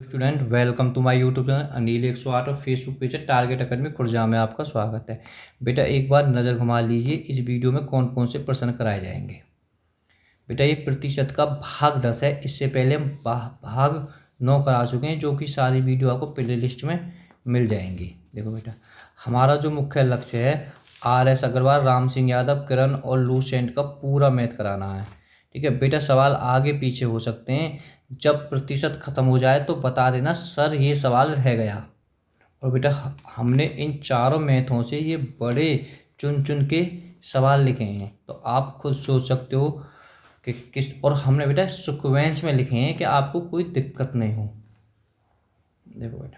Student welcome to my YouTube channel Anil 108 और Facebook page है target academy Khurja में आपका स्वागत है। बेटा एक बार नज़र घुमा लीजिए इस वीडियो में कौन कौन से प्रश्न कराए जाएंगे। बेटा ये प्रतिशत का भाग 10 है। इससे पहले हम भाग 9 करा चुके हैं, जो कि सारी वीडियो आपको प्ले लिस्ट में मिल जाएंगी। देखो बेटा, हमारा जो मुख्य लक्ष्य है RS अग्रवाल, राम सिंह यादव, किरण और लूसेंट का पूरा मैथ कराना है। ठीक है बेटा, सवाल आगे पीछे हो सकते हैं। जब प्रतिशत खत्म हो जाए तो बता देना सर ये सवाल रह गया। और बेटा हमने इन चारों मैथों से ये बड़े चुन चुन के सवाल लिखे हैं, तो आप खुद सोच सकते हो कि किस, और हमने बेटा सीक्वेंस में लिखे हैं कि आपको कोई दिक्कत नहीं हो। देखो बेटा,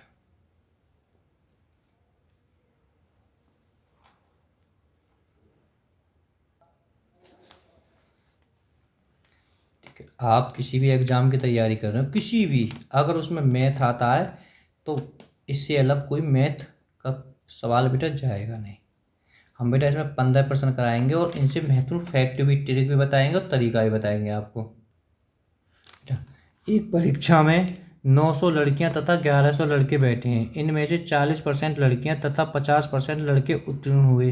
ठीक है, आप किसी भी एग्जाम की तैयारी कर रहे हो, किसी भी, अगर उसमें मैथ आता है तो इससे अलग कोई मैथ का सवाल बेटा जाएगा नहीं। हम बेटा इसमें 15% कराएंगे और इनसे महत्वपूर्ण फैक्ट भी, ट्रिक भी बताएंगे और तरीका भी बताएंगे आपको। एक परीक्षा में 900 लड़कियां तथा 1100 लड़के बैठे हैं। इनमें से 40% लड़कियां तथा 50% लड़के उत्तीर्ण हुए।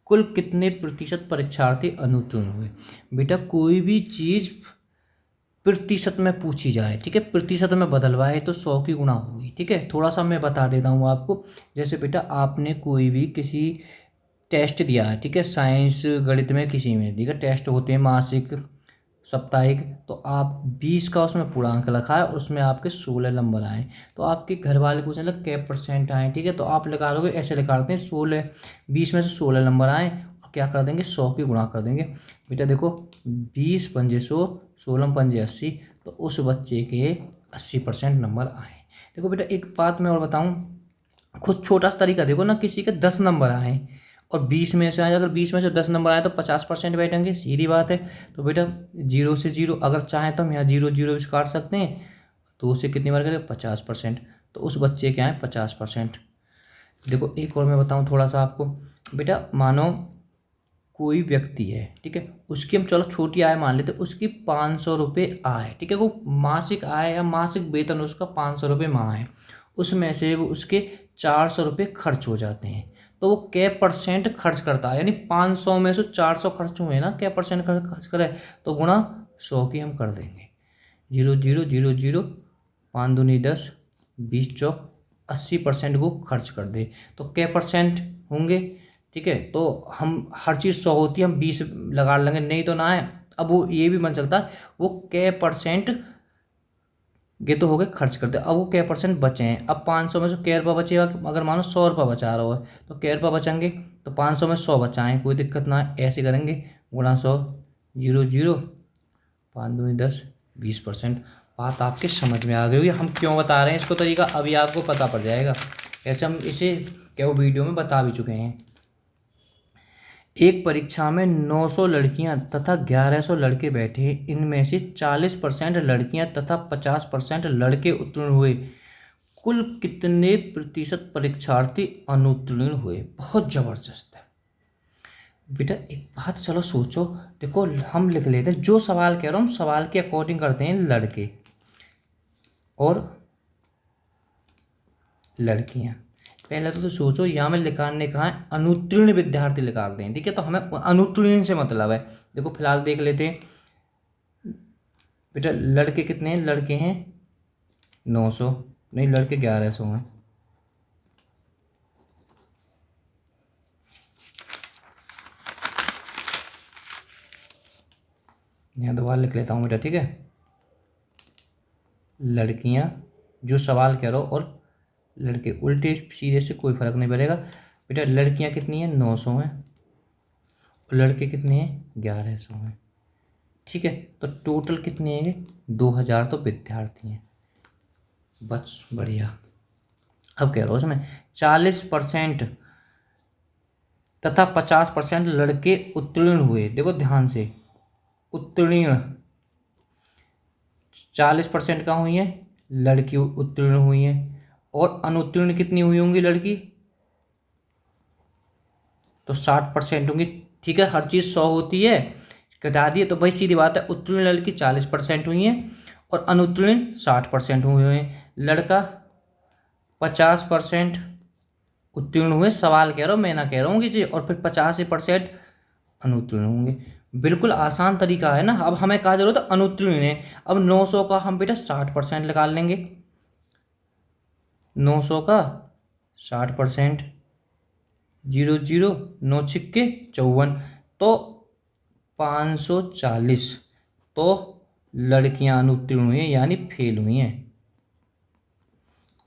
कुल कितने प्रतिशत परीक्षार्थी अनुत्तीर्ण हुए। बेटा कोई भी चीज़ प्रतिशत में पूछी जाए, ठीक है, प्रतिशत में बदलवाए तो 100 की गुणा होगी। ठीक है, थोड़ा सा मैं बता देता हूँ आपको। जैसे बेटा आपने कोई भी किसी टेस्ट दिया है, ठीक है, साइंस गणित में किसी में, ठीक है, टेस्ट होते हैं मासिक साप्ताहिक, तो आप 20 का उसमें पूर्णांक लिखा है और उसमें आपके 16 नंबर आए, तो आपके घर वाले पूछने लगे क्या परसेंट आए। ठीक है, तो आप लगा दोगे, ऐसे लिखा देते हैं 16, 20 में से 16 नंबर आए और क्या कर देंगे 100 की गुणा कर देंगे। बेटा देखो 20 पंजे 100, 16 पंजे 80, तो उस बच्चे के 80% नंबर आए। देखो बेटा एक बात मैं और बताऊँ, खुद छोटा सा तरीका देखो ना, किसी के 10 नंबर आए और 20 में से आए, अगर 20 में से 10 नंबर आए तो 50% बैठेंगे, सीधी बात है। तो बेटा 0 से 0, अगर चाहें तो हम यहाँ 0 0 भी काट सकते हैं, तो उससे कितनी बार करें 50%, तो उस बच्चे के आए 50%। देखो एक और मैं बताऊँ थोड़ा सा आपको। बेटा मानो कोई व्यक्ति है, ठीक है, उसकी हम चलो छोटी आय मान लेते, उसकी 500 रुपये आय, ठीक है, वो मासिक आय या मासिक वेतन उसका 500 रुपये माह है। उसमें से वो उसके 400 रुपये खर्च हो जाते हैं, तो वो कै परसेंट खर्च करता है, यानी 500 में से 400 खर्च हुए ना, कै परसेंट खर्च करे, तो गुणा 100 की हम कर देंगे। 0 0 0 0, 5 दूनी 10, 20 चौक 80% को खर्च कर दे तो कै परसेंट होंगे। ठीक है, तो हम हर चीज़ 100 होती है, हम 20 लगा लेंगे, नहीं तो ना है। अब वो ये भी बन सकता है वो कै परसेंट, ये तो हो गए खर्च करते, अब वो कै परसेंट बचे हैं। अब 500 में से कै रुपये बचेगा, अगर मानो 100 रुपये बचा रहा है तो कै रुपये बचेंगे, तो 500 में 100 बचाएँ, कोई दिक्कत ना है, ऐसे करेंगे गुणा 100, 0 0, 5 दूनी 10, 20%। बात आपके समझ में आ गई होगी हम क्यों बता रहे हैं इसको, तरीका अभी आपको पता पड़ जाएगा। ऐसे हम इसे क्या वो वीडियो में बता भी चुके हैं। एक परीक्षा में 900 लड़कियां तथा 1100 लड़के बैठे, इनमें से 40% लड़कियां तथा 50% लड़के उत्तीर्ण हुए। कुल कितने प्रतिशत परीक्षार्थी अनुत्तीर्ण हुए। बहुत जबरदस्त है बेटा, एक बात चलो सोचो। देखो हम लिख लेते हैं, जो सवाल कह रहा हूँ सवाल के अकॉर्डिंग करते हैं, लड़के और लड़कियां। पहले तो सोचो, यहाँ में लिखाने कहा है अनुत्तीर्ण विद्यार्थी निकालते हैं, ठीक है, तो हमें अनुत्तीर्ण से मतलब है। देखो फिलहाल देख लेते हैं बेटा, लड़के कितने हैं, लड़के हैं 900, नहीं लड़के 1100 हैं। यहाँ दोबारा लिख लेता हूँ बेटा, ठीक है, लड़कियाँ जो सवाल कह रहा हो और लड़के, उल्टे सीधे से कोई फर्क नहीं पड़ेगा। बेटा लड़कियाँ कितनी हैं 900 हैं और लड़के कितने हैं 1100 हैं। ठीक है, तो टोटल कितने हैं 2000 तो विद्यार्थी हैं, बस बढ़िया। अब कह रहा हूँ उसमें 40% तथा 50% लड़के उत्तीर्ण हुए। देखो ध्यान से, उत्तीर्ण 40% कहाँ हुई है, लड़की उत्तीर्ण हुई है, और अनुत्तीर्ण कितनी हुई होंगी लड़की, तो 60% होंगी। ठीक है, हर चीज़ 100 होती है, घटा दिए तो भाई सीधी बात है, उत्तीर्ण लड़की 40% हुई है और अनुत्तीर्ण 60% हुए हैं। लड़का 50% उत्तीर्ण हुए, सवाल कह रहा हूँ, मैं ना कह रहा हूँ कि जी, और फिर 85% अनुत्तीर्ण होंगे। बिल्कुल आसान तरीका है ना। अब हमें कहा जरूरत है अनुत्तीर्ण है। अब 900 का हम बेटा 60% निकाल लेंगे। 900 का 60%, 0 0 9 छिक्के 54, तो 540 तो लड़कियां अनुत्तीर्ण हुई हैं, यानी फेल हुई हैं।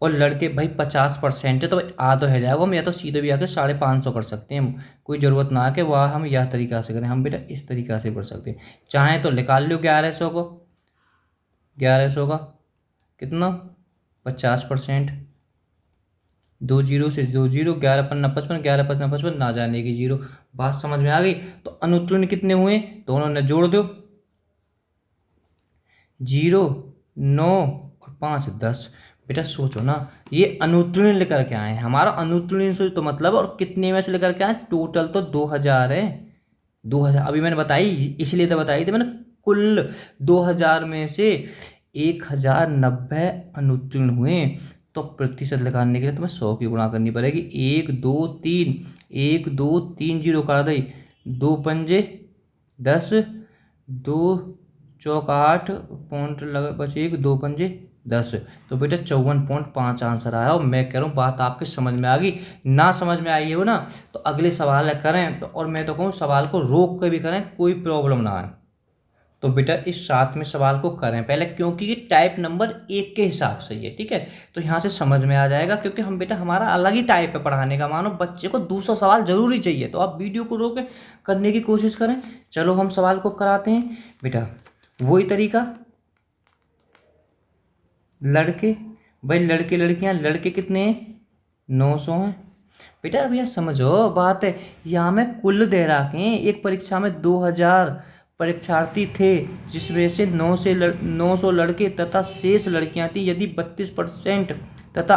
और लड़के भाई 50% है, तो भाई आ तो है जाएगा, हम या तो सीधे भी आके 550 कर सकते हैं। कोई ज़रूरत ना कि वह हम यह तरीका से करें, हम बेटा इस तरीका से कर सकते हैं। चाहें तो निकाल लो 1100 को। 1100 का कितना, 50%, 2 0 से 2 0, 11 5 55, 11 5 55, ना जाने की 0। बात समझ में आ गई। तो अनुत्तीर्ण कितने हुए, दोनों ने जोड़ दो। 0 9 और 5 10। बेटा सोचो ना, ये अनुत्तीर्ण लेकर के आए हैं, हमारा अनुत्तीर्ण से तो मतलब, और कितने में से लेकर के आए, टोटल तो 2000 है। 2000 अभी मैंने बताई, इसलिए तो बताई थी मैंने। कुल 2000 में से 1090 अनुत्तीर्ण हुए। तो प्रतिशत लगाने के लिए तुम्हें 100 की गुणा करनी पड़ेगी। 1 2 3, 1 2 3 0 कर दी, 2 पंजे 10, 2 चौक 8 पॉइंट लगा, बचे 1, 2 पंजे 10। तो बेटा 54.5 आंसर आया। और मैं कह रहा हूँ बात आपके समझ में आ गई। ना समझ में आई हो ना, तो अगले सवाल करें तो, और मैं तो कहूँ सवाल को रोक कर भी करें, कोई प्रॉब्लम ना आए। तो बेटा इस 7वें सवाल को करें पहले, क्योंकि ये टाइप नंबर 1 के हिसाब से ही है, ठीक है। तो यहाँ से समझ में आ जाएगा, क्योंकि हम बेटा हमारा अलग ही टाइप है पढ़ाने का। मानो बच्चे को दूसरा सवाल जरूरी चाहिए, तो आप वीडियो को रोक करने की कोशिश करें। चलो हम सवाल को कराते हैं बेटा। वही तरीका, लड़के, भाई लड़के लड़कियां, लड़के कितने हैं, 900 हैं। बेटा अब यह समझो बात है, यहाँ में कुल दे रखे हैं। एक परीक्षा में 2000 परीक्षार्थी थे, जिसमें से 900 लड़के तथा शेष लड़कियां थी। यदि 32% तथा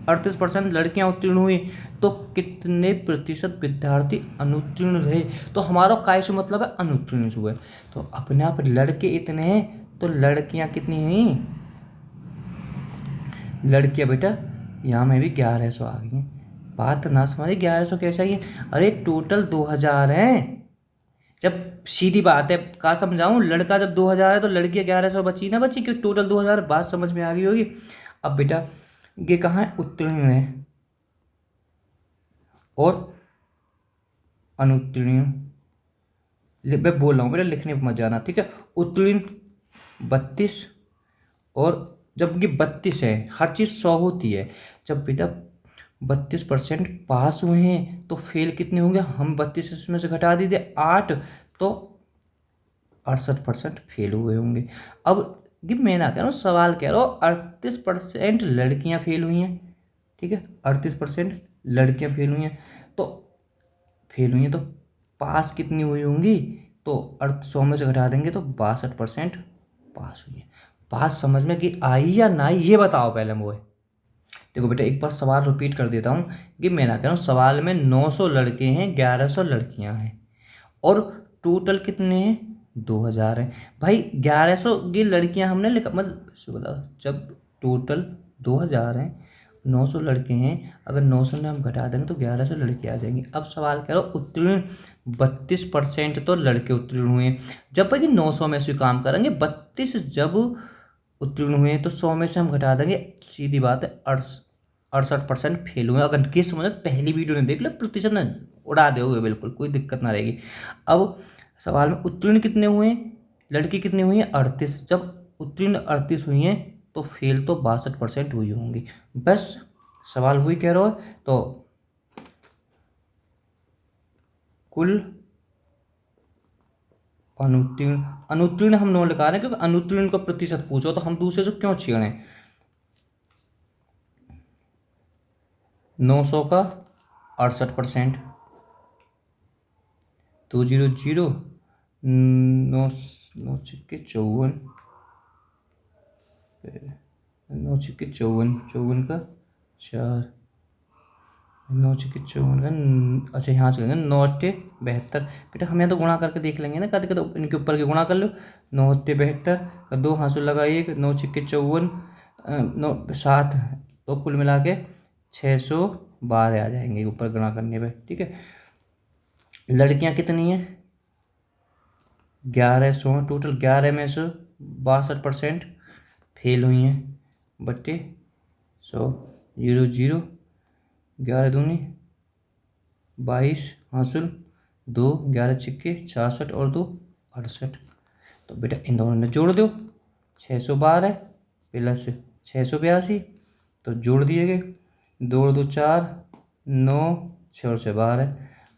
38% लड़कियां उत्तीर्ण हुई, तो कितने प्रतिशत विद्यार्थी अनुत्तीर्ण रहे। तो हमारा काय से मतलब है अनुत्तीर्ण हुए। तो अपने आप लड़के इतने हैं, तो लड़कियां कितनी हुई, लड़कियां बेटा यहाँ में भी 1100 आ गई हैं। बात ना समझे, 1100 कैसे आई है, अरे टोटल 2000 हैं। जब सीधी बात है, कहा समझाऊं, लड़का जब 2000 है तो लड़की 1100 बची ना बची, क्योंकि टोटल 2000। बात समझ में आ गई होगी। अब बेटा ये कहाँ है, उत्तीर्ण है और अनुत्तीर्ण। मैं बोल रहा हूँ बेटा, लिखने पर मत जाना, ठीक है। उत्तीर्ण 32, और जब ये 32 है, हर चीज़ 100 होती है। जब बेटा 32% पास हुए हैं, तो फेल कितने होंगे, हम 32 इसमें से घटा दीजिए 8, तो 68% फेल हुए होंगे। अब ये मैं ना कह रहा हूँ, सवाल कह रहा हूँ, 38% लड़कियां फेल हुई हैं, ठीक है। 38% लड़कियां फेल हुई हैं, तो फेल हुई हैं, तो पास कितनी हुई होंगी, तो 100 में से घटा देंगे तो 62% पास हुई है। बात समझ में कि आई या ना आई, ये बताओ पहले मुझे। देखो बेटा एक बार सवाल रिपीट कर देता हूँ, कि मैं ना कह रहा हूँ, सवाल में 900 लड़के हैं, 1100 लड़कियां हैं, और टोटल कितने हैं, 2000 हैं। भाई 1100 ये लड़कियां हमने लिखा, मतलब इसको बताओ, जब टोटल 2000 हैं, 900 लड़के हैं, अगर 900 में हम घटा देंगे तो 1100 लड़के आ जाएंगे। अब सवाल कह रहा उत्तीर्ण 32% तो लड़के उत्तीर्ण हुए हैं। जब भाई 900 में से काम करेंगे, 32 जब उत्तीर्ण हुए हैं, तो 100 में से हम घटा देंगे, सीधी बात है 68% फेल हुए। अगर किस समझ पहली वीडियो ने देख लो, प्रतिशत ना उड़ा दोगे, बिल्कुल कोई दिक्कत ना रहेगी। अब सवाल में उत्तीर्ण कितने हुए हैं, लड़की कितनी हुई है, 38। जब उत्तीर्ण 38 हुई हैं, तो फेल तो 62% हुई होंगी। बस सवाल वही कह रहा है। तो कुल अनुत्तीर्ण, अनुत्तीर्ण हम नो लिखा रहे हैं, क्योंकि अनुत्तीर्ण को प्रतिशत पूछो तो हम दूसरे से क्यों छेड़ें। 900 का 68%, 2 0 0, 9 9 छिक्के 54, 9 छिक्के 54, 54 का 4, 9 छक्के 54 अच्छा यहाँ चलेंगे 9 अट्ठे 72। बेटा हम यहाँ तो गुणा करके देख लेंगे ना, कद तो इनके ऊपर के गुणा कर लो। 9 अट्ठे 72 का 2 हाँसू लगा 1, 9 छक्के 54 9 7, तो कुल मिला के 612 आ जाएंगे ऊपर गुणा करने पे। ठीक है, लड़कियां कितनी हैं? 1100 टोटल। 11 में से 62% फेल हुई हैं बट्टे 100 0 0। 11 दूनी 22 हासिल 2, 11 छिक्के 66 और 2 68। तो बेटा इन दोनों ने जोड़ दो, 612 प्लस 682, तो जोड़ दिए गए। 2 2 4 9 6 से 12।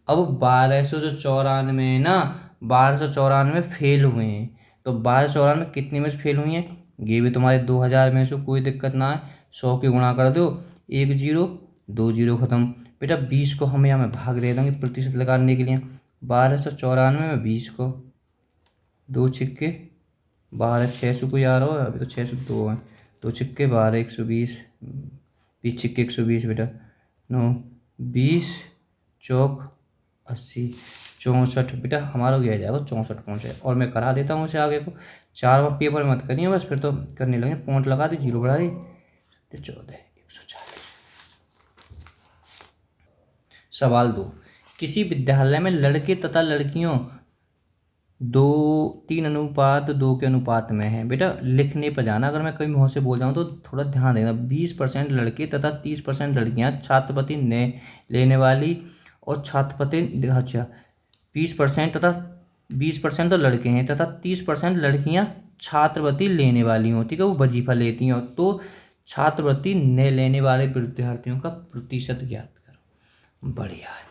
अब 1294 है ना, 1294 फेल हुए हैं। तो 1294 कितने में से फेल हुई हैं? ये भी तुम्हारे 2000 में से, कोई दिक्कत ना है। 100 की गुणा कर दो, 1 0 2 0 खत्म। बेटा 20 को हम यहाँ में भाग दे देंगे प्रतिशत लगाने के लिए। 1294 में 20 को 2 छिक्के 12, 600 को यार हो, अभी तो 602 है। 2 छिक्के 12 120, 20 छिक्के 120 बेटा 9 20 चौक 80 64। बेटा हमारा गया जाएगा 64 पहुँचे। और मैं करा देता हूँ उसे आगे को। 4 बार पेपर मत करिए बस, फिर तो करने लगे। पॉइंट लगा दी, 0 बढ़ा दी, 14 140। सवाल 2, किसी विद्यालय में लड़के तथा लड़कियों 3:2 के अनुपात में है। बेटा लिखने पर जाना, अगर मैं कहीं मुँह से बोल जाऊँ तो थोड़ा ध्यान देना। 20% लड़के तथा 30% लड़कियाँ छात्रवृत्ति लेने वाली और छात्रवृत्ति, अच्छा 20% तथा 20% तो लड़के हैं तथा 30% लड़कियाँ छात्रवृत्ति लेने वाली हों। ठीक है, वो वजीफा लेती हैं। तो छात्रवृत्ति न लेने वाले विद्यार्थियों का प्रतिशत ज्ञात करो। बढ़िया है।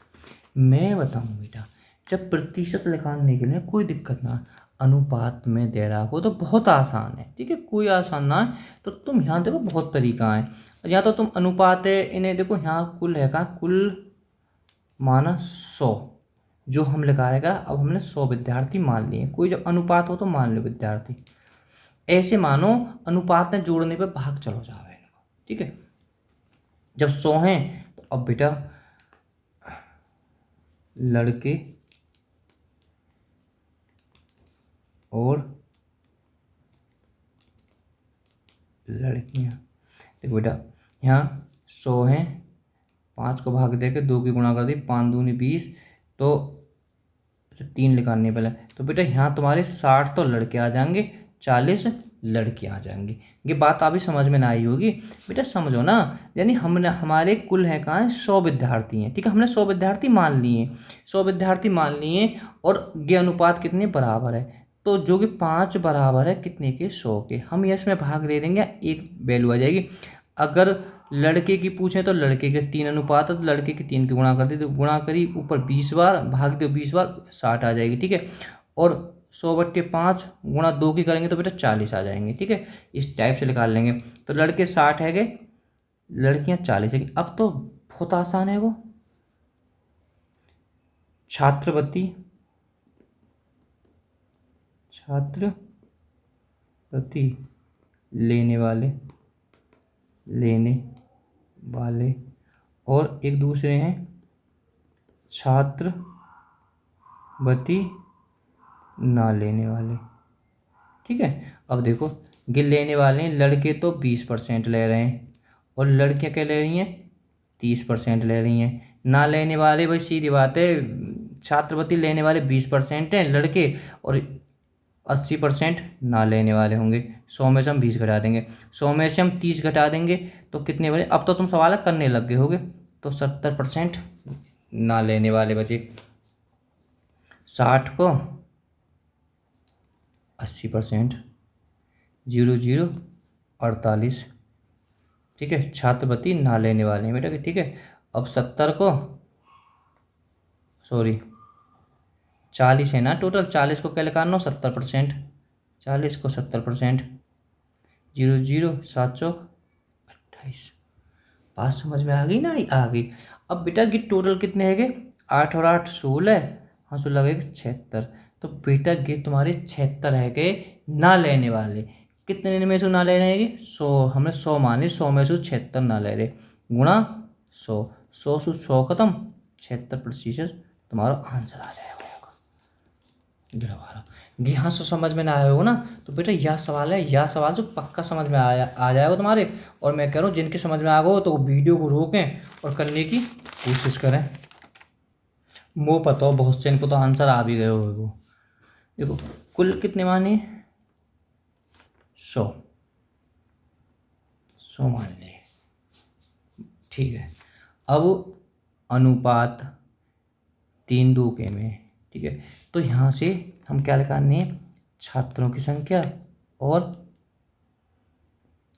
मैं बताऊँ बेटा, जब प्रतिशत निकालने के लिए कोई दिक्कत ना, अनुपात में दे रहा हो तो बहुत आसान है। ठीक है, कोई आसान ना है तो तुम यहाँ देखो बहुत तरीका है। या तो तुम अनुपात है, इन्हें देखो यहाँ कुल है का, कुल माना 100 जो हम लिखाएगा। अब हमने 100 विद्यार्थी मान लिए। कोई जब अनुपात हो तो मान लो विद्यार्थी, ऐसे मानो अनुपात में जोड़ने पे भाग चलो जावे। ठीक है, जब 100 हैं तो अब बेटा लड़के और लड़कियां, देखो बेटा यहाँ 100 हैं, 5 को भाग दे के 2 की गुणा कर दी, 5 दूनी 20, तो अच्छा 3 लिखाने पहले। तो बेटा यहाँ तुम्हारे 60 तो लड़के आ जाएंगे, 40 लड़कियाँ आ जाएंगी। ये बात अभी समझ में ना आई होगी। बेटा समझो ना, यानी हमने हमारे कुल है कहाँ है 100 विद्यार्थी हैं। ठीक है, हमने 100 विद्यार्थी मान लिए, 100 विद्यार्थी मान लिए, और ये अनुपात कितने बराबर है, तो जो कि 5 बराबर है कितने के, 100 के। हम इसमें भाग दे देंगे, एक वैल्यू आ जाएगी। अगर लड़के की पूछें तो लड़के के 3 अनुपात है, तो लड़के के 3 की गुणा कर दी, तो गुणा करी ऊपर 20 बार, भाग दो 20 बार, 60 आ जाएगी। ठीक है, और 100/5 गुणा 2 की करेंगे तो बेटा 40 आ जाएंगे। ठीक है, इस टाइप से निकाल लेंगे। तो लड़के 60 है गए, लड़कियां 40 है। अब तो बहुत आसान है वो। छात्रवृत्ति लेने वाले और एक दूसरे हैं छात्रवृत्ति ना लेने वाले। ठीक है, अब देखो ये लेने वाले हैं, लड़के तो 20% ले रहे हैं और लड़कियां क्या ले रही हैं, 30% ले रही हैं। ना लेने वाले, भाई सीधी बात है, छात्रवृत्ति लेने वाले 20% हैं लड़के, और 80% ना लेने वाले होंगे। 100 में से हम 20 घटा देंगे, 100 में से हम 30 घटा देंगे, तो कितने बचे? अब तो तुम सवाल करने लग गए होगे। तो 70% ना लेने वाले बचे। 60 को 80%, 0 0 48। ठीक है, छात्रवृत्ति ना लेने वाले हैं बेटा। ठीक है, अब 70 को, सॉरी 40 है ना टोटल, 40 को क्या निकालना, 70%, 40 को 70%, 0 0 7 चौक 28। बात समझ में आ गई ना? आ गई। अब बेटा कि टोटल कितने है गए, 8 और 8 16, हाँ 16 लगेगा 76। तो बेटा ये तुम्हारे 76 है गए ना लेने वाले। कितने में से ना ले रहेगी, 100, हमने 100 माने, 100 में से 76 ना ले रहे, गुणा 100, 100 से 100 खत्म, 76% तुम्हारा आंसर आ जाएगा। यहाँ से समझ में ना आया होगा ना, तो बेटा यह सवाल है, यह सवाल जो पक्का समझ में आ जाएगा तुम्हारे। और मैं कह रहा हूँ जिनके समझ में आ गया हो तो वीडियो को रोकें और करने की कोशिश करें। वो पता हो बहुत से इनको तो आंसर आ भी गए हो। वो देखो कुल कितने माने, 100 मान लिए, ठीक है। अब अनुपात 3:2 के में, ठीक है। तो यहाँ से हम क्या निकालने हैं, छात्रों की संख्या और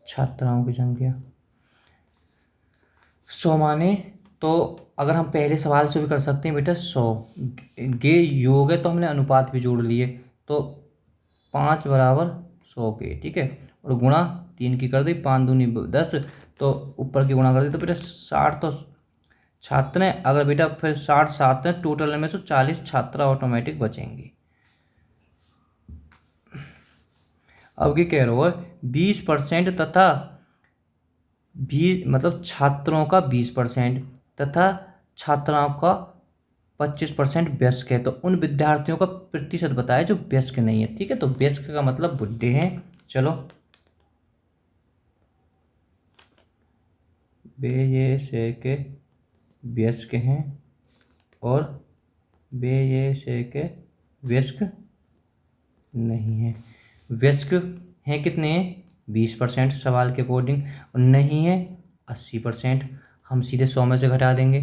छात्राओं की संख्या। 100 माने, तो अगर हम पहले सवाल से भी कर सकते हैं बेटा, 100 ये योग है तो हमने अनुपात भी जोड़ लिए, तो 5 बराबर 100 के, ठीक है। और गुणा 3 की कर दी, 5 दूनी 10, तो ऊपर की गुणा कर दी, तो बेटा 60 तो छात्र हैं। अगर बेटा फिर 60 छात्र हैं टोटल में, तो 40 छात्र ऑटोमेटिक बचेंगे। अब ये कह रहे हो 20% तथा मतलब छात्रों का 20% तथा छात्राओं का 25% वयस्क है, तो उन विद्यार्थियों का प्रतिशत बताए जो वयस्क नहीं है, ठीक है। तो वयस्क का मतलब बुढ़े हैं। चलो वे ये से के वयस्क हैं और वे ये से के वयस्क नहीं है। वयस्क हैं कितने हैं, 20% सवाल के अकॉर्डिंग, और नहीं है 80%। हम सीधे 100 में से घटा देंगे।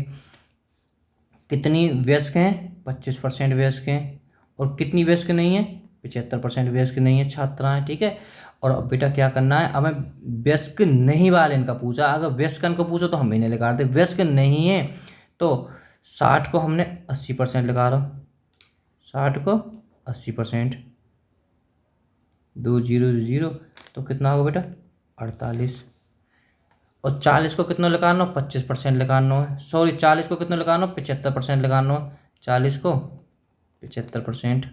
कितनी वयस्क हैं, 25% वयस्क हैं। और कितनी वयस्क नहीं है, 75% वयस्क नहीं है छात्राएं, ठीक है। और अब बेटा क्या करना है, अब हमें वयस्क नहीं वाले इनका पूछा, अगर वयस्कन को पूछो तो हम इन्हें लगा दे, वयस्क नहीं है तो 60 को हमने 80% लगा रहा, 60 को 80%, 2 0 0, तो कितना होगा बेटा 48। और 40 को कितना लगाना, 25% लगाना है, सॉरी 40 को कितना लगाना, 75% लगाना है, 40 को 75%,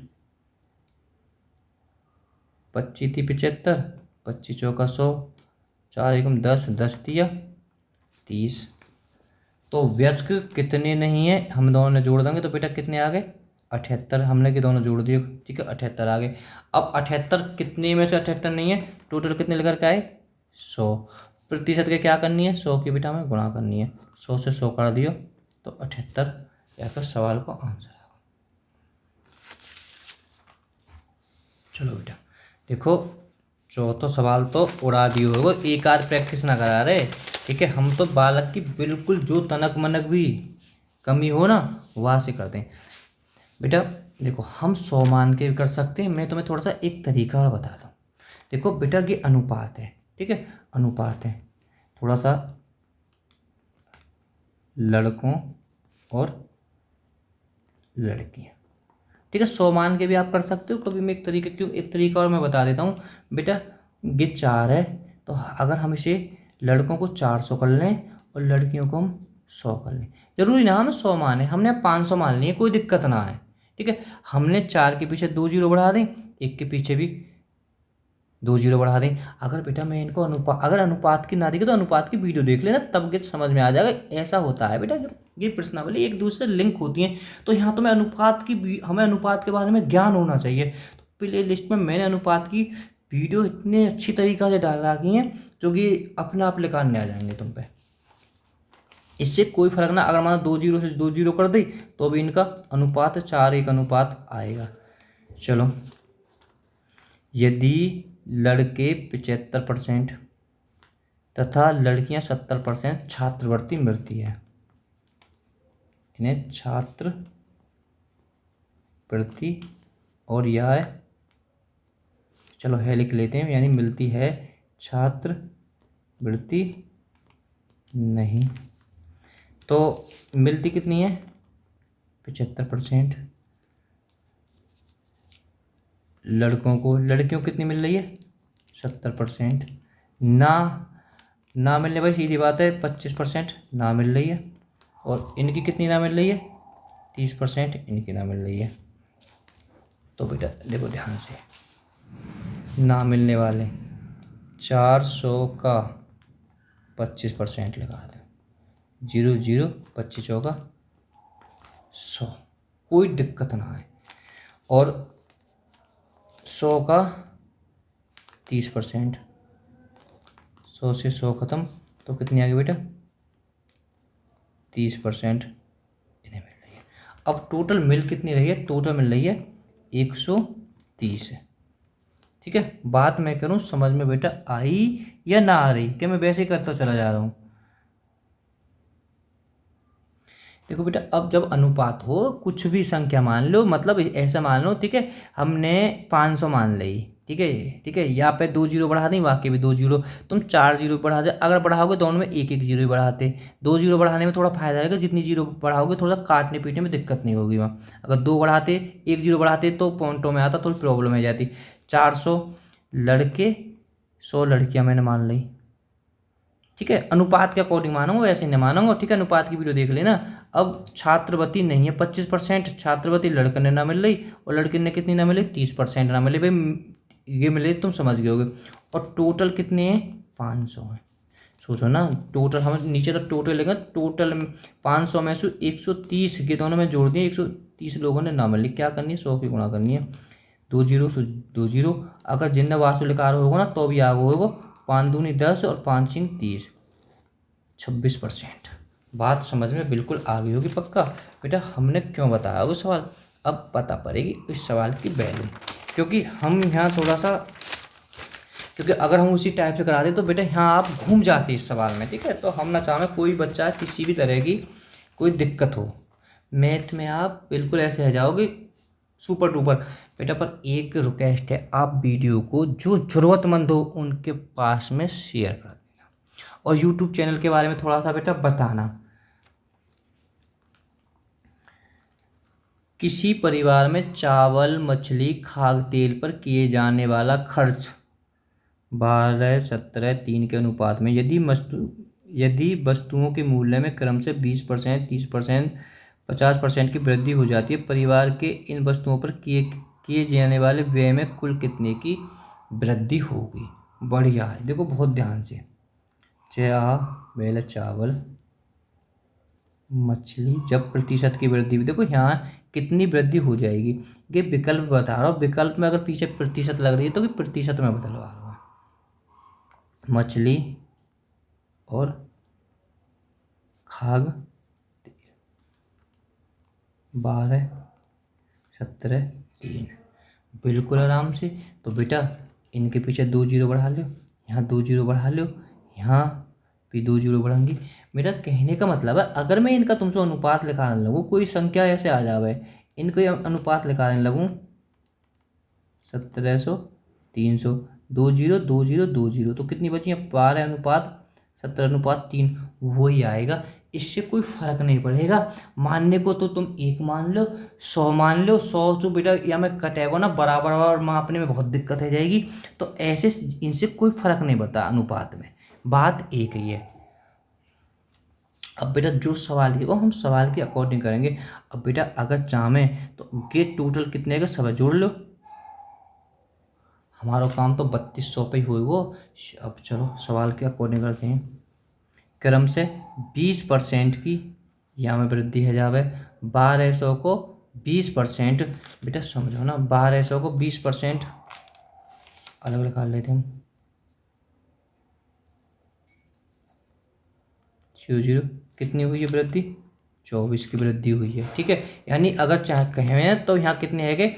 25 थी 75, 25 चौका 100, 4 एकम 10, 10 दिया 30। तो वयस्क कितने नहीं है, हम दोनों ने जोड़ देंगे तो बेटा कितने आ गए, 78। हमने कि दोनों जोड़ दिए, ठीक है, 78 आ गए। अब 78 कितने में से 78 नहीं है, टोटल कितने लेकर के आए, 100। प्रतिशत के क्या करनी है, 100 की बेटा हमें गुणा करनी है, 100 से 100 कर दियो तो 78 या फिर सवाल का आंसर आएगा। चलो बेटा देखो, चौथा सवाल तो उड़ा दियो होगा, एक आध प्रैक्टिस ना करा रहे, ठीक है। हम तो बालक की बिल्कुल जो तनक मनक भी कमी हो ना वहाँ से करते हैं। बेटा देखो हम 100 मान के भी कर सकते हैं, मैं तुम्हें थोड़ा सा एक तरीका और बताता हूँ। देखो बेटा ये अनुपात है, ठीक है, अनुपात है, थोड़ा सा लड़कों और लड़कियाँ, ठीक है। 100 मान के भी आप कर सकते हो कभी, मैं एक तरीका और मैं बता देता हूँ। बेटा ये 4 है, तो अगर हम इसे लड़कों को 400 कर लें और लड़कियों को हम 100 कर लें, जरूरी ना हमें 100 माने, हमने 500 मान लिए, कोई दिक्कत ना है, ठीक है। हमने 4 के पीछे 2 जीरो बढ़ा दें, 1 के पीछे भी 2 जीरो बढ़ा दें। अगर बेटा मैं इनको अगर अनुपात की ना दिखे तो अनुपात की वीडियो देख लेना, तब ये समझ में आ जाएगा। ऐसा होता है बेटा, ये प्रश्नावली एक दूसरे लिंक होती हैं, तो यहाँ तो मैं हमें अनुपात के बारे में ज्ञान होना चाहिए। तो प्ले लिस्ट में मैंने अनुपात की वीडियो इतने अच्छी तरीक़ा से डाल रखी हैं जो कि अपने आप निकालने आ जाएंगे तुम पे। इससे कोई फर्क ना, अगर मान 2 जीरो से 2 जीरो कर दी तो भी इनका अनुपात 4:1 अनुपात आएगा। चलो यदि लड़के 75% तथा लड़कियां 70% छात्रवृत्ति मिलती है, इन्हें छात्रवृत्ति और यह है, चलो है लिख लेते हैं, यानी मिलती है, छात्रवृत्ति नहीं, तो मिलती कितनी है, 75%। लड़कों को, लड़कियों को कितनी मिल रही है, 70%। ना मिलने भाई सीधी बात है, 25% ना मिल रही है। और इनकी कितनी ना मिल रही है, 30% इनकी ना मिल रही है। तो बेटा देखो ध्यान से, ना मिलने वाले 400 का 25% लगा दें, जीरो जीरो, 25 चौका 100, कोई दिक्कत ना आए। और 100 का 30%, 100 से 100 ख़त्म तो कितनी आ गई बेटा? 30% इन्हें मिल रही है। अब टोटल मिल कितनी रही है? टोटल मिल रही है 130 है। ठीक है, बात मैं करूँ समझ में बेटा आई या ना आ रही? क्या मैं वैसे ही करता चला जा रहा हूँ? देखो बेटा, अब जब अनुपात हो कुछ भी संख्या मान लो, मतलब ऐसा मान लो, ठीक है, हमने 500 मान ली, ठीक है, ठीक है, यहाँ पे 2 जीरो बढ़ा दें, वाकई भी 2 जीरो, तुम 4 जीरो बढ़ा दे, अगर बढ़ाओगे दोनों में एक एक जीरो ही बढ़ाते, 2 जीरो बढ़ाने में थोड़ा फायदा रहेगा, जितनी जीरो बढ़ाओगे थोड़ा काटने पीटने में दिक्कत नहीं होगी वहाँ। अगर 2 बढ़ाते, 1 जीरो बढ़ाते तो पॉइंटों में आता, थोड़ी प्रॉब्लम हो जाती। 400 लड़के 100 लड़कियाँ मैंने मान ली, ठीक है, अनुपात के अकॉर्डिंग मानूंगा, वैसे नहीं मानूंगा, ठीक है, अनुपात की वीडियो देख लेना। अब छात्रवती नहीं है 25%, छात्रवती लड़के ने ना मिल रही, और लड़के ने कितनी ना मिली? 30% ना मिली भाई, ये मिले तुम समझ गए होगे। और टोटल कितने हैं? 500 है। सोचो ना, टोटल हम नीचे तक टोटल लेंगे, टोटल 500 में से 130 के दोनों में जोड़ दिए, 130 लोगों ने ना मिली, क्या करनी है? 100 की गुणा करनी है, 2 जीरो से 2 जीरो, अगर जिन्न वास्तुलिकार होगा ना तो भी आगे होगा, 5 दूनी 10 और 5 छीन 30, 26%। बात समझ में बिल्कुल आ गई होगी पक्का? बेटा हमने क्यों बताया वो सवाल, अब पता पड़ेगी इस सवाल की वैल्यू, क्योंकि हम यहाँ थोड़ा सा, क्योंकि अगर हम उसी टाइप से कराते तो बेटा यहाँ आप घूम जाते इस सवाल में, ठीक है, तो हम ना चाहें कोई बच्चा किसी भी तरह की कोई दिक्कत हो मैथ में, आप बिल्कुल ऐसे रह जाओगे सुपर डुपर। बेटा पर एक रिक्वेस्ट है, आप वीडियो को जो ज़रूरतमंद हो उनके पास में शेयर कर देना, और यूट्यूब चैनल के बारे में थोड़ा सा बेटा बताना। किसी परिवार में चावल, मछली, खाद्य तेल पर किए जाने वाला खर्च 12:17:3 के अनुपात में यदि वस्तुओं के मूल्य में क्रम से 20%, 30%, 50% की वृद्धि हो जाती है, परिवार के इन वस्तुओं पर किए किए जाने वाले व्यय में कुल कितने की वृद्धि होगी? बढ़िया है, देखो बहुत ध्यान से, पहले चावल, मछली, जब प्रतिशत की वृद्धि हुई, देखो यहाँ कितनी वृद्धि हो जाएगी, ये विकल्प बता रहा हूँ, विकल्प में अगर पीछे प्रतिशत लग रही है तो कि प्रतिशत में बदलवा रहा हूँ। मछली और खाग 12:17:3, बिल्कुल आराम से। तो बेटा इनके पीछे 2 जीरो बढ़ा लो, यहाँ 2 जीरो बढ़ा लो, यहाँ भी 2 जीरो बढ़ाएंगे। मेरा कहने का मतलब है, अगर मैं इनका तुमसे अनुपात निकालने लगूँ, कोई संख्या ऐसे आ जावे, इनको अनुपात निकालने लगूँ, 1700, 300, 2 जीरो 2 जीरो 2 जीरो, तो कितनी बची है? 12:17:3, वही आएगा, इससे कोई फर्क नहीं पड़ेगा। मानने को तो तुम 1 मान लो, 100 मान लो, 100 तो बेटा यहाँ में कटेगा ना, बराबर बराबर मापने में बहुत दिक्कत हो जाएगी, तो ऐसे इनसे कोई फर्क नहीं पड़ता अनुपात में, बात एक ही है। अब बेटा जो सवाल है वो हम सवाल के अकॉर्डिंग करेंगे। अब बेटा अगर चाहें तो ये टोटल कितने का सब जोड़ लो, हमारा काम तो 3200 पे ही हुई वो। अब चलो सवाल के अकॉर्डिंग करते हैं, क्रम से 20% की यहाँ में वृद्धि है जावे, 1200 को 20%, बेटा समझो ना, 1200 को 20% अलग अलग कर लेते हैं हम, 00, कितनी हुई है वृद्धि? 24 की वृद्धि हुई है, ठीक है। यानी अगर चाहे कहें तो यहाँ कितने है गए,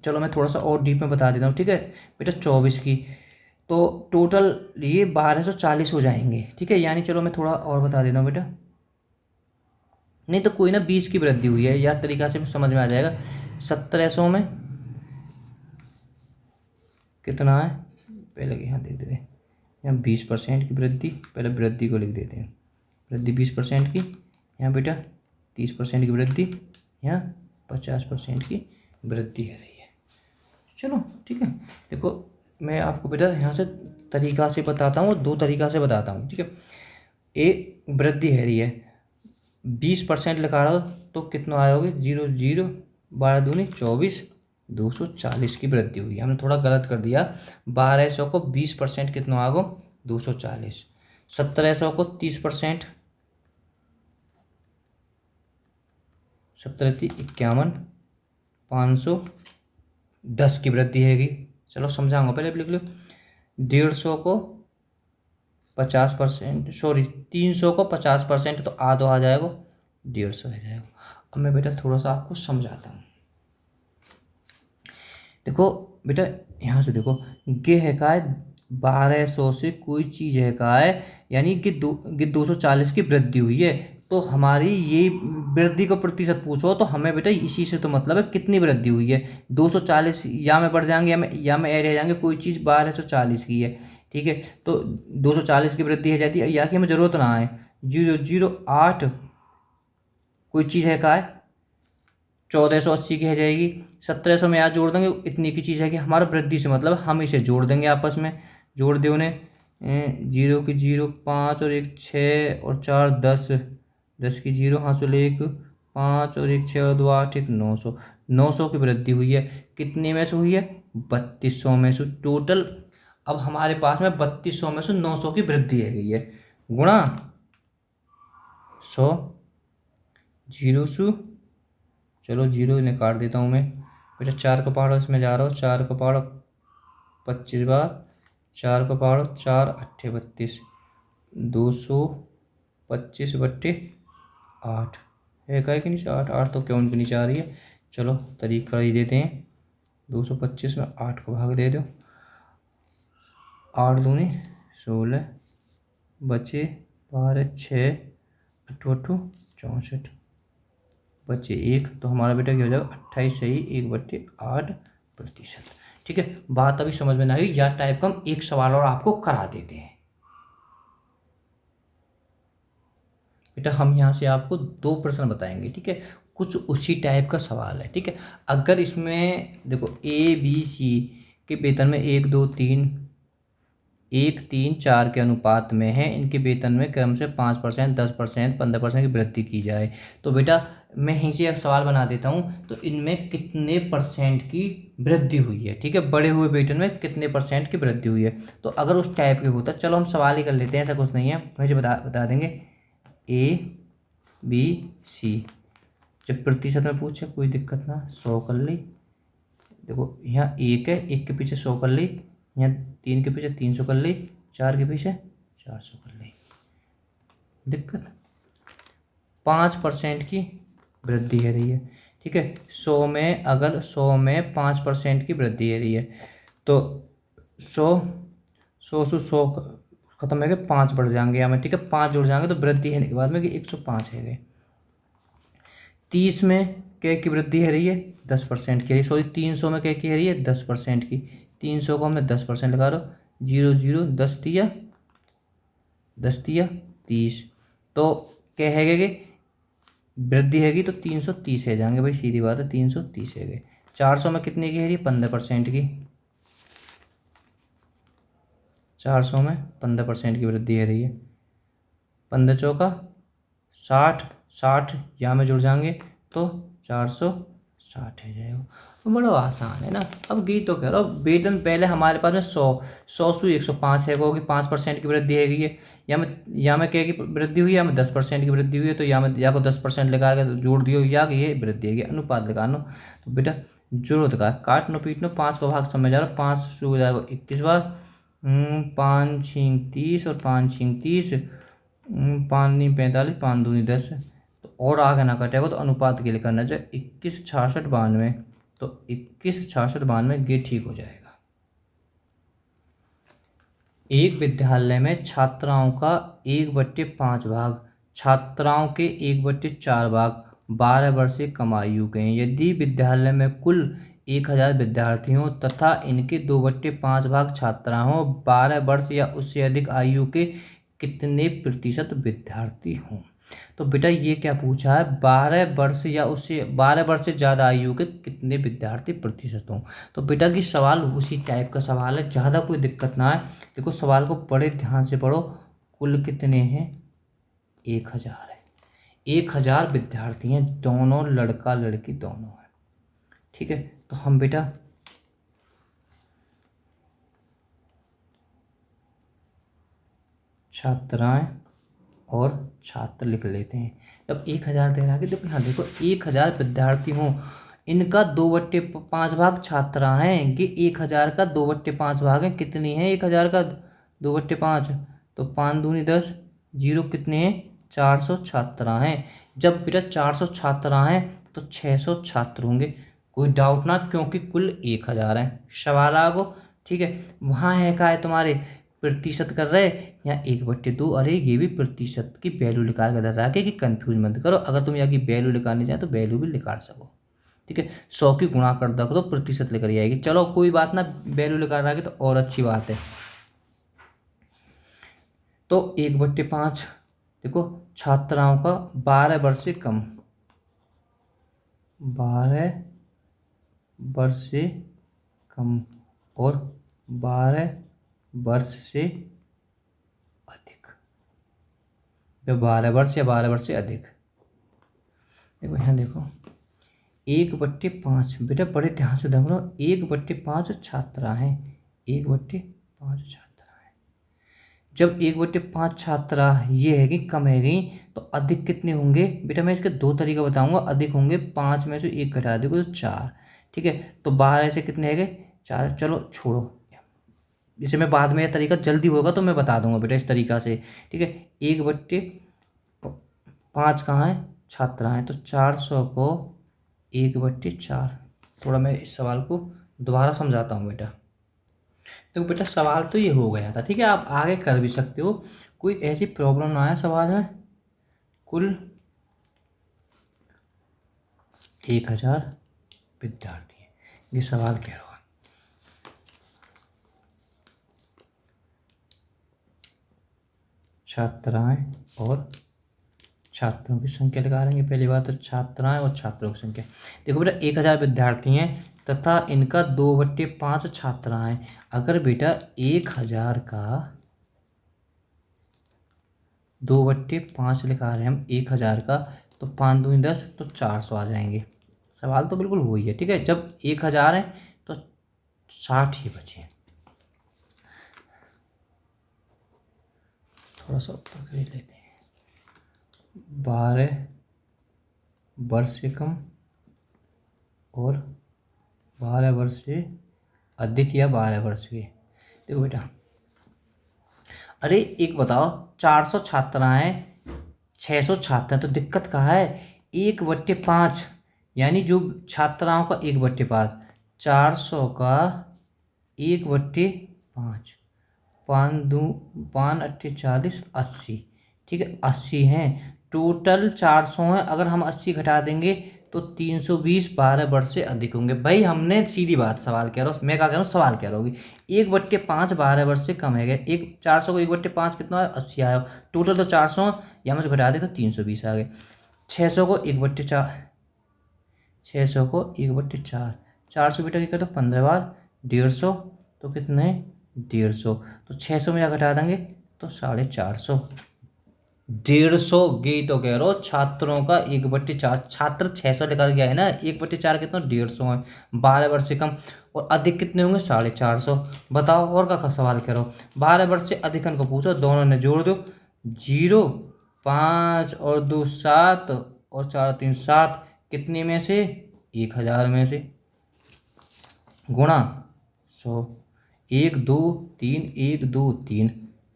चलो मैं थोड़ा सा और डीप में बता देता हूँ, ठीक है बेटा, 24 की, तो टोटल ये 1240 हो जाएंगे, ठीक है। यानी चलो मैं थोड़ा और बता देता हूँ बेटा, नहीं तो कोई ना, 20 की वृद्धि हुई है, यह तरीका से समझ में आ जाएगा। 1700 में कितना है, पहले यहाँ देख देते हैं, यहाँ 20% की वृद्धि, पहले वृद्धि को लिख देते हैं, वृद्धि 20% की, यहाँ बेटा 30% की वृद्धि, यहाँ 50% की वृद्धि है रही है। चलो ठीक है, देखो मैं आपको बेटा यहाँ से तरीका से बताता हूँ, 2 तरीका से बताता हूँ, ठीक है। एक वृद्धि है रही है, 20% लगा रहा तो कितना आयोगे, 00, 12 दूनी 24, 240 की वृद्धि हुई। हमने थोड़ा गलत कर दिया, 1200 को 20% कितना आगो, 240, 1700 को 30%, 1751, 510 की वृद्धि हैगी। चलो समझाऊंगा, पहले लिख लो। 150 को 50%, सॉरी 300 को 50%, तो आधो आ जाएगा, 150 आ जाएगा। अब मैं बेटा थोड़ा सा आपको समझाता हूँ। देखो बेटा, यहाँ से देखो, ये है का है 1200 से कोई चीज़ है का है, यानी कि 240 की वृद्धि हुई है। तो हमारी ये वृद्धि का प्रतिशत पूछो तो हमें बेटा इसी से तो मतलब है कितनी वृद्धि हुई है। 240 या में बढ़ जाएंगे या में ऐड हो जाएंगे, कोई चीज़ 1240 की है, ठीक है, तो 240 की वृद्धि है जाती है, या कि हमें ज़रूरत ना है। 008 कोई चीज़ है का है 1480 की है जाएगी। 1700 में यहाँ जोड़ देंगे, इतनी की चीज़ है कि हमारा वृद्धि से मतलब हम इसे जोड़ देंगे, आपस में जोड़ दे उन्हें। 0 की 0 5 और 1 6 और 4 10, 10 की 0 हाँ 1 5 और 1 6 और 2 8 1 900, 900 की वृद्धि हुई है। कितने में से हुई है? 3200 में से टोटल। अब हमारे पास में 3200 में से 900 की वृद्धि है गई है, गुणा 100, 0 से, चलो 0 इन्हें काट देता हूँ मैं बेटा। 4 का पहाड़ो इसमें जा रहा हूँ, 4 का पहाड़ो 25 बार, 4 का पहाड़ो 4 अट्ठे 32, 225/8 है का कि नीचे 8, 8 तो क्यों उनके नीचे आ रही है। चलो तरीका ही देते हैं, 225 में 8 को भाग दे दो, 8 दूनी 16, बचे 12 6 अट्ठो 64, बचे 1, तो हमारा बेटा क्या हो जाएगा 28 सही 1/8%। ठीक है, बात अभी समझ में ना आई, या टाइप का हम एक सवाल और आपको करा देते हैं बेटा। हम यहाँ से आपको 2 प्रश्न बताएंगे, ठीक है, कुछ उसी टाइप का सवाल है, ठीक है। अगर इसमें देखो ABC के वेतन में 1 2 3 1 3 4 के अनुपात में है, इनके वेतन में क्रम से 5%, 10%, 15% की वृद्धि की जाए, तो बेटा मैं यहीं से एक सवाल बना देता हूँ, तो इनमें कितने परसेंट की वृद्धि हुई है, ठीक है, बढ़े हुए वेतन में कितने परसेंट की वृद्धि हुई है। तो अगर उस टाइप के होता, चलो हम सवाल ही कर लेते हैं, ऐसा कुछ नहीं है, मुझे बता देंगे ABC, जब प्रतिशत में पूछे कोई दिक्कत ना, 100 कर ली, देखो यहाँ 1 है, 1 के पीछे 100 कर ली, यहाँ 3 के पीछे 300 कर ली, 4 के पीछे 400 कर ली, दिक्कत 5% की वृद्धि है रही है, ठीक है। 100 में अगर 100 में 5% की वृद्धि है रही है, तो 100 से 100 खत्म है गए, 5 बढ़ जाएंगे यहाँ में, ठीक है, 5 जुड़ जाएंगे, तो वृद्धि है के बाद में कि 105 है गए। 30 में क्या की वृद्धि है रही है 10% की, सॉरी 300 में क्या की है रही है 10% की, 300 को हमने 10% लगा लो, 0 0 10 दिया 30, तो क्या है कि वृद्धि हैगी तो 330 है जाएंगे भाई, सीधी बात है 330 है गए। 400 में कितने की है रही है 15% की, 400 में 15% की वृद्धि है रही है, 15 चौका 60, 60 यहाँ में जुड़ जाएंगे तो 460 है जाएगा, तो बड़ा आसान है ना। अब गई तो कह रहा हूँ वेतन पहले हमारे पास में 100 से 105 है, होगी 5% की वृद्धि है गई है, या में क्या की वृद्धि हुई है, या में 10% की वृद्धि हुई है, तो या में या को 10% लगा के जोड़ दियो, या कि ये वृद्धि है अनुपात लगानो, तो बेटा जरूरत का काटनो पीटनो 5 का भाग समझ आ रहा, 5 से हो जाएगा 21 बार, 5 छींक 30 और 5 छींक 30, 5 नहीं 45, 5 दूनी 10, तो और आगे ना कटेगा, तो अनुपात के लिए करना चाहिए 21 66 92, तो 21 66 92 ये ठीक हो जाएगा। एक विद्यालय में छात्राओं का 1/5 भाग, छात्राओं के 1/4 भाग 12 वर्ष से कम आयु के हैं। यदि विद्यालय में कुल 1000 विद्यार्थी हों तथा इनके 2/5 भाग छात्रा हों, 12 वर्ष या उससे अधिक आयु के कितने प्रतिशत विद्यार्थी हों। तो बेटा ये क्या पूछा है, 12 वर्ष या उससे 12 वर्ष से ज़्यादा आयु के कितने विद्यार्थी प्रतिशत हों। तो बेटा की सवाल उसी टाइप का सवाल है, ज़्यादा कोई दिक्कत ना है। देखो सवाल को बड़े ध्यान से पढ़ो, कुल कितने हैं 1000 है, 1000 विद्यार्थी हैं, दोनों लड़का लड़की दोनों हैं, ठीक है। तो हम बेटा छात्राएं और छात्र लिख लेते हैं। जब 1000 दे रहा है, देखो यहाँ देखो 1000 विद्यार्थी हों, इनका 2/5 भाग छात्रा हैं। ये 1000 का 2/5 भाग है, कितनी है 1000 का 2/5, तो 5 दूनी 10, जीरो कितने हैं 400 छात्रा हैं। जब बेटा 400 छात्रा हैं तो 600 छात्र होंगे, कोई डाउट ना, क्योंकि कुल 1000 हैं। सवाल आगो, ठीक है। वहाँ है का है तुम्हारे प्रतिशत कर रहे, यहाँ 1/2, अरे ये भी प्रतिशत की वैल्यू निकाल कर रहा है कि कंफ्यूज मत करो। अगर तुम यहाँ की वैल्यू निकालनी चाहे तो वैल्यू भी निकाल सको, ठीक है। 100 की गुणा कर दो तो प्रतिशत लेकर आएगी। चलो कोई बात ना, वैल्यू निकाल रहा है तो और अच्छी बात है। तो 1/5 देखो छात्राओं का 12 वर्ष से कम, 12 वर्ष से कम और 12 वर्ष से अधिक, 12 वर्ष या 12 वर्ष से अधिक। देखो यहाँ देखो 1/5 बेटा बड़े ध्यान से देखो, 1/5 छात्रा हैं, 1/5 छात्रा हैं। जब 1/5 छात्रा ये है कि कम है गई, तो अधिक कितने होंगे बेटा, मैं इसके 2 तरीका बताऊंगा। अधिक होंगे 5 में से 1 घटा देखो तो 4, ठीक है। तो 12 से कितने है गए 4, चलो छोड़ो, जैसे मैं बाद में यह तरीका जल्दी होगा तो मैं बता दूंगा बेटा इस तरीका से, ठीक है। 1/5 कहाँ है छात्रा है, तो 400 को 1/4। थोड़ा मैं इस सवाल को दोबारा समझाता हूँ बेटा। तो बेटा सवाल तो ये हो गया था, ठीक है। आप आगे कर भी सकते हो, कोई ऐसी प्रॉब्लम ना आए सवाल में। कुल 1000 विद्यार्थी हैं, ये सवाल कह रहा है। छात्राएं और छात्रों की संख्या लगा लेंगे। पहली बात तो छात्राएं और छात्रों की संख्या। देखो बेटा 1000 विद्यार्थी हैं तथा इनका 2/5 छात्राएं। अगर बेटा 1000 का 2/5 लिखा रहे हैं हम 1000 का, तो 5 दूनी 10, तो 400 आ जाएंगे। सवाल तो बिल्कुल वही है, ठीक है। जब 1000 है तो 60 ही बचे, थोड़ा सा ऊपर कर लेते हैं। 12 वर्ष से कम और 12 वर्ष से अधिक या 12 वर्ष के। देखो बेटा, अरे एक बताओ 400 छात्राएं 600 छात्र हैं, तो दिक्कत कहाँ है 1/5, यानी जो छात्राओं का 1/5, 400 का 1/5, 5 अट्ठे 40, 80, ठीक है। 80 हैं टोटल, 400 हैं। अगर हम 80 घटा देंगे तो 320 12 वर्ष से अधिक होंगे। भाई हमने सीधी बात सवाल कह रहा हूँ, मैं क्या कह रहा हूँ सवाल कह रहा होगी। 1/5 12 वर्ष से कम है गए, 400 को 1/5 कितना है 80 आया, टोटल तो 400, यहाँ में घटा दे तो 320 आ गए। 600 को 1/4, 600 को 1/4, 400 बेटा क्या तो 15 बार 150, तो कितने 150, तो 600 में क्या घटा देंगे तो 450, 150। गी तो कह रहा हूँ छात्रों का 1/4, छात्र 600 लेकर गया है ना, 1/4 कितना 150 है। 12 वर्ष से कम और अधिक कितने होंगे 450। बताओ और का सवाल करो। 12 वर्ष से अधिक को पूछो, दोनों ने जोड़ दो, 0 5 और 2 7 और 4 3 7, कितने में से 1000 में से, गुणा 100, 1 2 3 1 2 3,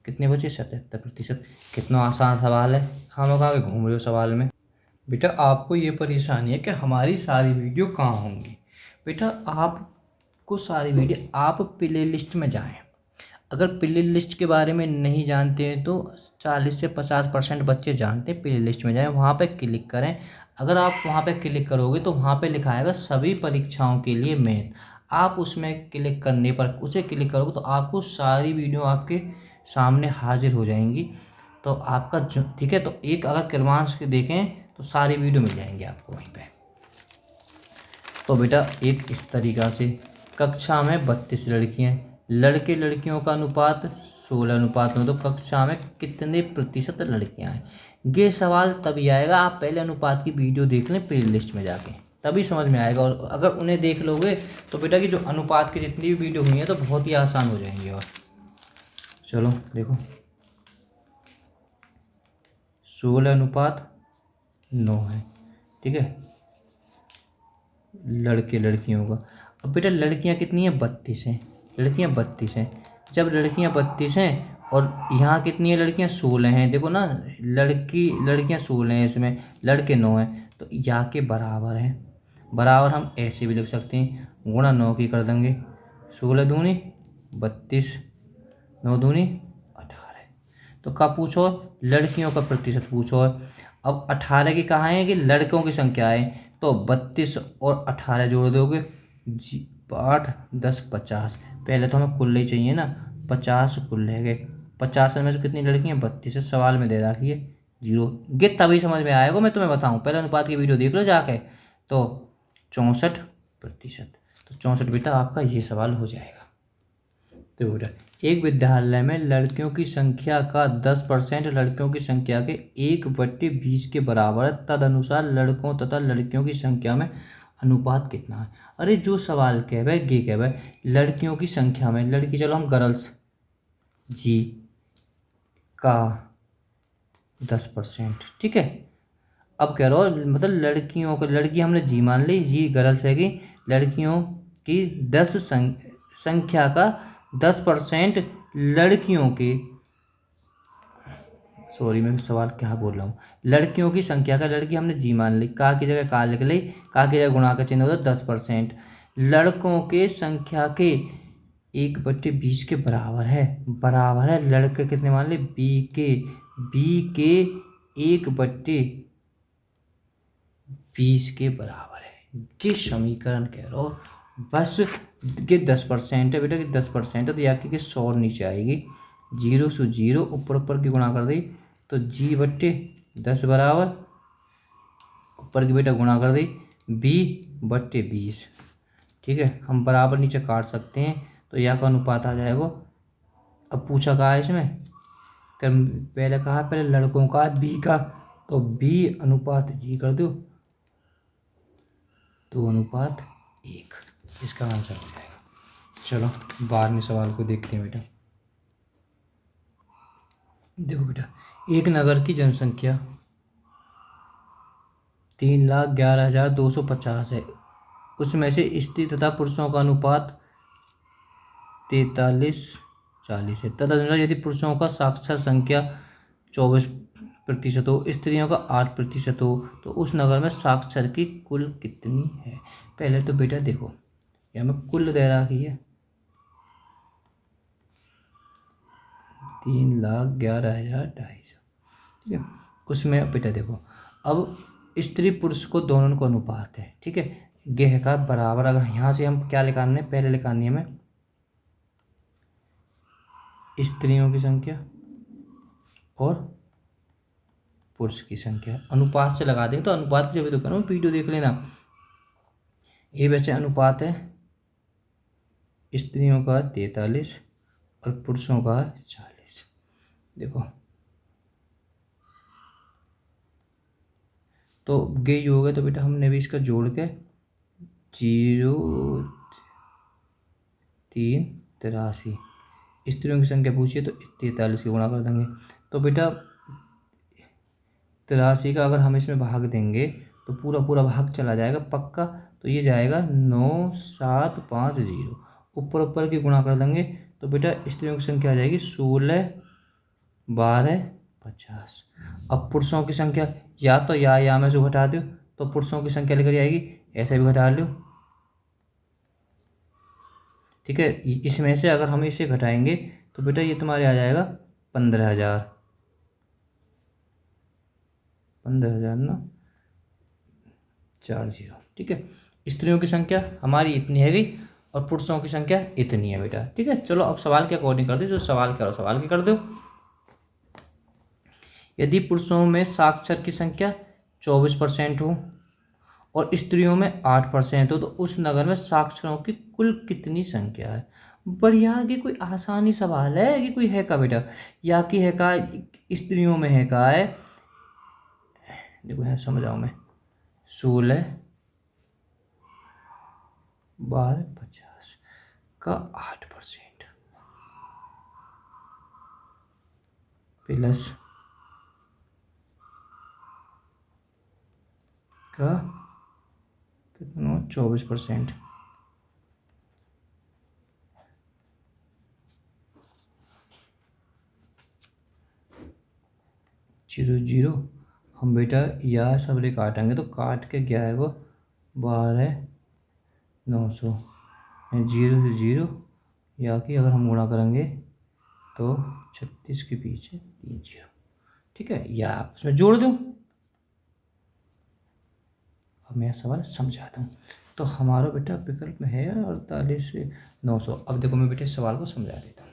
कितने बचे 77%। कितना आसान सवाल है, हम लोग आगे घूम रहे हो सवाल में। बेटा आपको ये परेशानी है कि हमारी सारी वीडियो कहाँ होंगी। बेटा आपको सारी वीडियो, आप प्ले लिस्ट में जाएं। अगर प्ले लिस्ट के बारे में नहीं जानते हैं तो 40 से 50% बच्चे जानते हैं। प्ले लिस्ट में जाएं, वहाँ पे क्लिक करें। अगर आप वहाँ पे क्लिक करोगे तो वहाँ पे लिखा आएगा सभी परीक्षाओं के लिए मैथ। आप उसमें क्लिक करने पर, उसे क्लिक करोगे तो आपको सारी वीडियो आपके सामने हाजिर हो जाएंगी। तो आपका जो, ठीक है, तो एक अगर क्रमांश के देखें तो सारी वीडियो मिल जाएंगी आपको वहीं पे। तो बेटा एक इस तरीक़ा से कक्षा में 32 लड़कियाँ, लड़के लड़कियों का अनुपात 16:9, तो कक्षा में कितने प्रतिशत लड़कियाँ हैं। ये सवाल तभी आएगा, आप पहले अनुपात की वीडियो देख लें प्ले लिस्ट में जाके, तभी समझ में आएगा। और अगर उन्हें देख लोगे तो बेटा कि जो अनुपात की जितनी भी वीडियो हुई है तो बहुत ही आसान हो जाएंगी। और चलो देखो 16:9 है। ठीक है, लड़के लड़कियों का। अब बेटा लड़कियां कितनी हैं? 32 हैं। लड़कियां 32 हैं। जब लड़कियां 32 हैं और यहाँ कितनी है? लड़कियां 16 हैं। देखो ना, लड़कियां 16 हैं, इसमें लड़के 9 हैं, तो यहाँ के बराबर है। बराबर हम ऐसे भी लिख सकते हैं, गुणा 9 की कर देंगे। 16 दूनी 32, 9 दूनी 18। तो कब पूछो? लड़कियों का प्रतिशत पूछो। अब 18 की कहाँ है कि लड़कों की संख्या है, तो 32 और 18 जोड़ दोगे 8 10 50। पहले तो हमें कुल ही चाहिए ना, 50 कुल रह गए। 50 में से कितनी लड़की हैं? 32 है। सवाल में दे रखी है 0। ये तभी समझ में आएगा, मैं तुम्हें बताऊं, पहले अनुपात की वीडियो देख लो जाके। तो 64%। तो 64 बेटा आपका ये सवाल हो जाएगा। तो बेटा एक विद्यालय में लड़कियों की संख्या का 10% लड़कियों की संख्या के 1/20 के बराबर है, तदनुसार लड़कों तथा लड़कियों की संख्या में अनुपात कितना है? अरे जो सवाल कह भाई ये कह भाई लड़कियों की संख्या में, लड़की चलो हम गर्ल्स जी का 10%। ठीक है, अब कह रहा हो मतलब लड़कियों को, लड़की हमने जी मान ली, जी गर्ल्स है कि लड़कियों की 10 संख्या का 10% लड़कियों के, सॉरी मैं सवाल क्या बोल रहा हूँ, लड़कियों की संख्या का, लड़की हमने जी मान ली, का की जगह का लिख ली, का की जगह गुणा का चिन्ह होता 10%, लड़कों के संख्या के 1/20 के बराबर है। बराबर है लड़के कितने मान ली? बी के 1/20 के बराबर है। ये समीकरण कह रहा हो बस के 10% है बेटा, कि 10% है तो या कि 100 नीचे आएगी, 0 से 0 ऊपर ऊपर की गुणा कर दी तो G/10 बराबर ऊपर की बेटा गुणा कर दी B/20। ठीक है, हम बराबर नीचे काट सकते हैं तो या का अनुपात आ जाएगा। अब पूछा कहा है इसमें, पहले कहा पहले लड़कों का B का, तो B/G कर दो 2:1, इसका आंसर हो जाएगा। चलो 12वें सवाल को देखते हैं बेटा। देखो बेटा, एक नगर की जनसंख्या 3,11,250 है। उसमें से स्त्री तथा पुरुषों का अनुपात 43:40 है। तदनुसार यदि पुरुषों का साक्षर संख्या 24% हो, स्त्रियों का 8% हो, तो उस नगर में साक्षर की कुल कितनी है? पहले तो बेटा देखो, यहाँ में कुल दे रखी है 3,11,250। ठीक है, उसमें बेटा देखो, अब स्त्री पुरुष को दोनों को अनुपात है। ठीक है, गेह का बराबर, अगर यहाँ से हम क्या निकालने, पहले निकालनी है हमें स्त्रियों की संख्या और पुरुष की संख्या, अनुपात से लगा देंगे। तो अनुपात जब तो करो वीडियो देख लेना। ये वैसे अनुपात है स्त्रियों का 43 और पुरुषों का 40। देखो तो ये हो गया, तो बेटा हमने भी इसका जोड़ के 0,383 स्त्रियों की संख्या पूछिए तो 43 की गुणा कर देंगे। तो बेटा 83 का अगर हम इसमें भाग देंगे तो पूरा पूरा भाग चला जाएगा पक्का, तो ये जाएगा 9,750। ऊपर ऊपर की गुणा कर देंगे तो बेटा स्त्रियों की संख्या आ जाएगी 16, 12, 50। अब पुरुषों की संख्या या तो या में से घटा दो तो पुरुषों की संख्या लेकर आएगी, ऐसे भी घटा लो। ठीक है, इसमें से अगर हम इसे घटाएंगे तो बेटा ये तुम्हारे आ जाएगा 15,000। 15,000 ना 40। ठीक है, स्त्रियों की संख्या हमारी इतनी है गई और पुरुषों की संख्या इतनी है बेटा। ठीक है, चलो अब सवाल के अकॉर्डिंग कर दो, जो सवाल करो सवाल की कर दो। यदि पुरुषों में साक्षर की संख्या 24% हो और स्त्रियों में 8% हो, तो उस नगर में साक्षरों की कुल कितनी संख्या है? बढ़िया, कि कोई आसानी सवाल है कि कोई है का बेटा, या कि है का स्त्रियों में है का है। देखो यहाँ समझाओ मैं, 16, 12, 50 का 8% प्लस का कितना 24%। जीरो जीरो हम बेटा यह सब रे काटेंगे तो काट के क्या आएगा 12,900। जीरो से जीरो या कि अगर हम गुणा करेंगे तो 36 के पीछे 3 जीरो। ठीक है, या आपस में जोड़ दूँ। अब मैं सवाल समझाता हूँ। तो हमारा बेटा विकल्प में है 48,900। अब देखो मैं बेटे सवाल को समझा देता हूँ।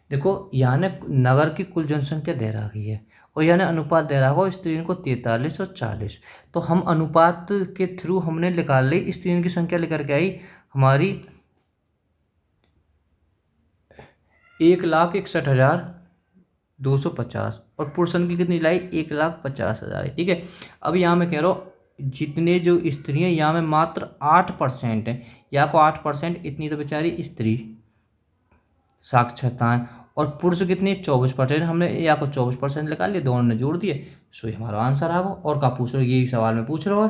देखो यहाँ ने नगर की कुल जनसंख्या दे रखी है और यहाँ ने अनुपात दे रखा हो स्त्रियों को 43 और 40। तो हम अनुपात के थ्रू हमने निकाल ली स्त्रियों की संख्या लेकर के आई हमारी 1,61,250 और पुरुषों की कितनी लाई 1,50,000। ठीक है, अब यहाँ मैं कह रहा हूँ जितने जो स्त्री हैं यहाँ में मात्र 8% है। यहाँ को 8% इतनी तो बेचारी स्त्री साक्षरता है और पुरुष कितनी 24%। हमने यहाँ को 24% निकाल लिए, दोनों ने जोड़ दिए, सो ये हमारा आंसर आ गया। और क्या पूछ रहे हो, यही सवाल में पूछ रहा हो।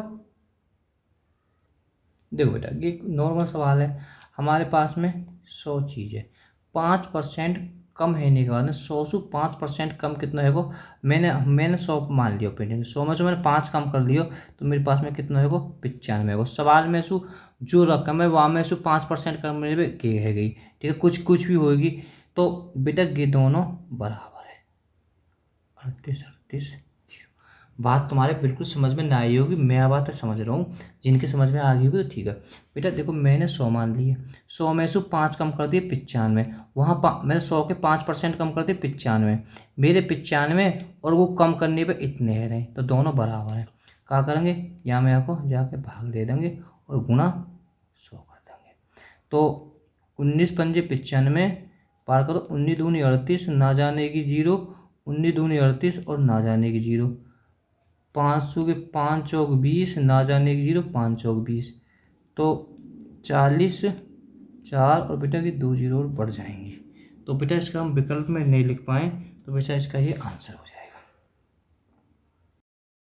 देखो बेटा ये नॉर्मल सवाल है, हमारे पास में 100 चीज़ है, 5% कम है के बाद 100 से 5% कम कितना है वो। मैंने 100 मान लिया पेंटिंग 100 में से मैंने 5 कम कर लियो तो मेरे पास में कितना है वो 95 है वो। सवाल में से जो रकम है वहाँ में से 5% कम मेरे पे के है गई। ठीक है, कुछ भी होगी तो बेटा ये दोनों बराबर है 38 बात तुम्हारे बिल्कुल समझ में ना आई होगी, मैं बात समझ रहा हूँ, जिनकी समझ में आ गई होगी तो ठीक है। बेटा देखो मैंने 100 मान लिए, 100 में से 5 कम कर दिए 95, वहाँ मैंने 100 के 5% कम कर दिए 95, मेरे 95 और वो कम करने पे इतने रहे तो दोनों बराबर हैं। क्या करेंगे, यहाँ में आपको जाके भाग दे देंगे और गुणा 100 कर देंगे। तो 19 पंजे 95 पार करो, 19 दूनी 38 ना जाने की जीरो, 19 दूनी 38 और ना जाने की जीरो, 500 के 5 चौक 20 ना जाने की जीरो 5 चौक 20 तो 40 4 और बेटा की 2 जीरो और बढ़ जाएंगी। तो बेटा इसका हम विकल्प में नहीं लिख पाएँ तो बेटा इसका ये आंसर हो जाएगा।